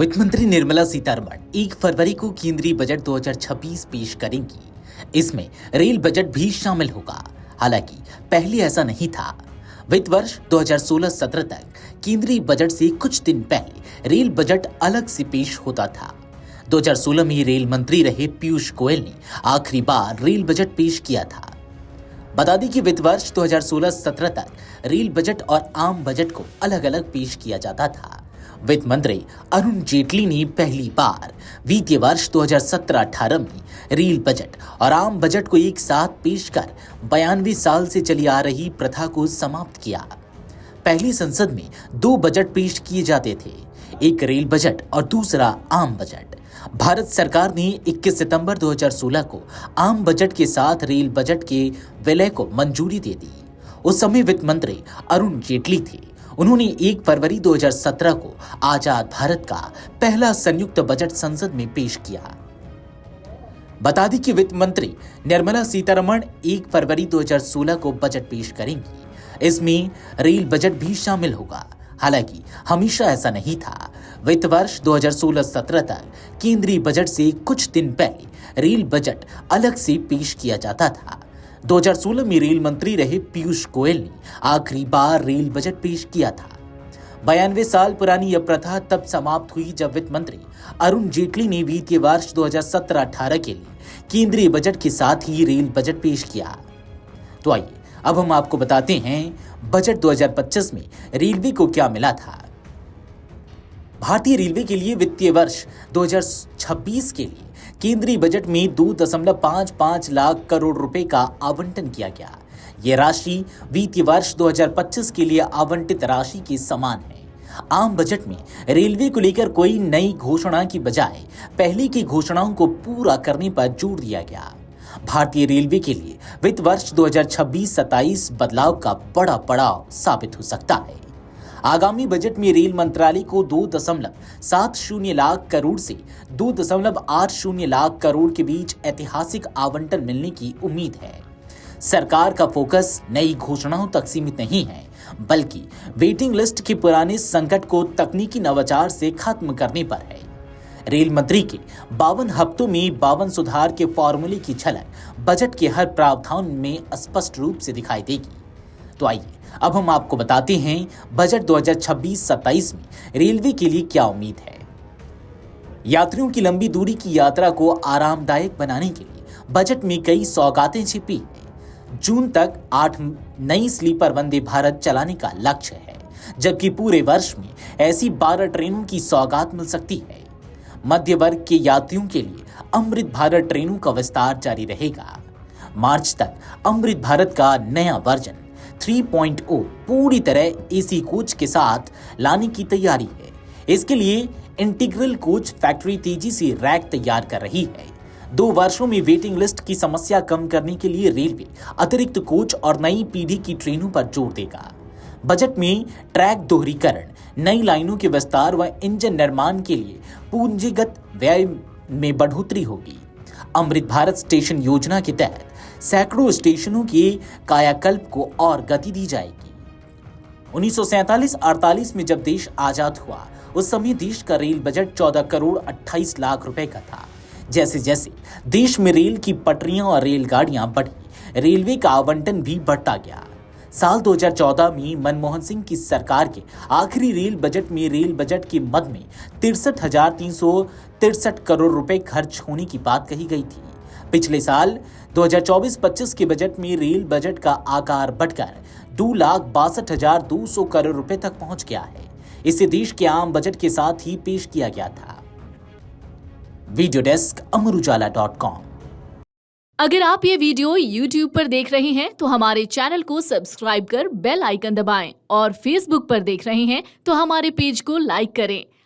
वित्त मंत्री निर्मला सीतारमण 1 फरवरी को केंद्रीय बजट 2026 पेश करेंगी। इसमें रेल बजट भी शामिल होगा। हालांकि पहले ऐसा नहीं था। वित्त वर्ष 2016-17 तक केंद्रीय बजट से कुछ दिन पहले रेल बजट अलग से पेश होता था। 2016 में रेल मंत्री रहे पीयूष गोयल ने आखिरी बार रेल बजट पेश किया था। बता दें कि वित्त वर्ष 2016-17 तक रेल बजट और आम बजट को अलग अलग पेश किया जाता था। वित्त मंत्री अरुण जेटली ने पहली बार वित्तीय वर्ष 2017-18 में रेल बजट और आम बजट को एक साथ पेश कर 92 साल से चली आ रही प्रथा को समाप्त किया। पहली संसद में 2 बजट पेश किए जाते थे, एक रेल बजट और दूसरा आम बजट। भारत सरकार ने 21 सितंबर 2016 को आम बजट के साथ रेल बजट के विलय को मंजूरी दे दी। उस समय वित्त मंत्री अरुण जेटली थे। उन्होंने 1 फरवरी 2017 को आजाद भारत का पहला संयुक्त बजट संसद में पेश किया। बता दें कि वित्त मंत्री निर्मला सीतारमण 1 फरवरी 2016 को बजट पेश करेंगी। इसमें रेल बजट भी शामिल होगा। हालांकि हमेशा ऐसा नहीं था। वित्त वर्ष 2016-17 तक केंद्रीय बजट से कुछ दिन पहले रेल बजट अलग से पेश किया जाता था। 2016 में रेल मंत्री रहे पीयूष गोयल ने आखिरी बार रेल बजट पेश किया था। 92 साल पुरानी यह प्रथा तब समाप्त हुई जब वित्त मंत्री अरुण जेटली ने वित्तीय वर्ष 2017-18 के लिए केंद्रीय बजट के साथ ही रेल बजट पेश किया। तो आइए अब हम आपको बताते हैं बजट 2025 में रेलवे को क्या मिला था। भारतीय रेलवे के लिए वित्तीय वर्ष 2026 के लिए केंद्रीय बजट में 2.55 लाख करोड़ रुपए का आवंटन किया गया। यह राशि वित्तीय वर्ष 2025 के लिए आवंटित राशि के समान है। आम बजट में रेलवे को लेकर कोई नई घोषणा की बजाय पहले की घोषणाओं को पूरा करने पर जोर दिया गया। भारतीय रेलवे के लिए वित्त वर्ष 2026-27 बदलाव का बड़ा पड़ाव साबित हो सकता है। आगामी बजट में रेल मंत्रालय को 2.70 लाख करोड़ से 2.80 लाख करोड़ के बीच ऐतिहासिक आवंटन मिलने की उम्मीद है। सरकार का फोकस नई घोषणाओं तक सीमित नहीं है, बल्कि वेटिंग लिस्ट के पुराने संकट को तकनीकी नवाचार से खत्म करने पर है। रेल मंत्री के 52 हफ्तों में 52 सुधार के फॉर्मूले की झलक बजट के हर प्रावधान में स्पष्ट रूप से दिखाई देगी। तो आइए अब हम आपको बताते हैं बजट 2026-27 में रेलवे के लिए क्या उम्मीद है। यात्रियों की लंबी दूरी की यात्रा को आरामदायक बनाने के लिए बजट में कई सौगातें छिपी हैं। जून तक 8 नई स्लीपर वंदे भारत चलाने का लक्ष्य है, जबकि पूरे वर्ष में ऐसी 12 ट्रेनों की सौगात मिल सकती है। मध्य वर्ग के यात्रियों के लिए अमृत भारत ट्रेनों का विस्तार जारी रहेगा। मार्च तक अमृत भारत का नया वर्जन 3.0 पूरी तरह एसी कोच के साथ लाने की तैयारी है। इसके लिए इंटीग्रल कोच फैक्ट्री तेजी से रैक तैयार कर रही है। 2 वर्षों में वेटिंग लिस्ट की समस्या कम करने के लिए रेलवे अतिरिक्त कोच और नई पीढ़ी की ट्रेनों पर जोर देगा। बजट में ट्रैक दोहरीकरण, नई लाइनों के विस्तार व इंजन निर्माण के लिए पूंजीगत व्यय में बढ़ोतरी होगी। अमृत भारत स्टेशन योजना के तहत सैकड़ों स्टेशनों के कायाकल्प को और गति दी जाएगी। 1947-48 में जब देश आजाद हुआ, उस समय देश का रेल बजट 14 करोड़ 28 लाख रुपए का था। जैसे जैसे देश में रेल की पटरियां और रेलगाड़ियां बढ़ी, रेलवे का आवंटन भी बढ़ता गया। साल 2014 में मनमोहन सिंह की सरकार के आखिरी रेल बजट में रेल बजट के मद में 63,363 करोड़ रुपए खर्च होने की बात कही गई थी। पिछले साल 2024-25 के बजट में रेल बजट का आकार बढ़कर 2,62,200 करोड़ रुपए तक पहुंच गया है। इसे देश के आम बजट के साथ ही पेश किया गया था। वीडियो डेस्क अमरउजाला.com। अगर आप ये वीडियो YouTube पर देख रहे हैं तो हमारे चैनल को सब्सक्राइब कर बेल आइकन दबाएं और Facebook पर देख रहे हैं तो हमारे पेज को लाइक करें।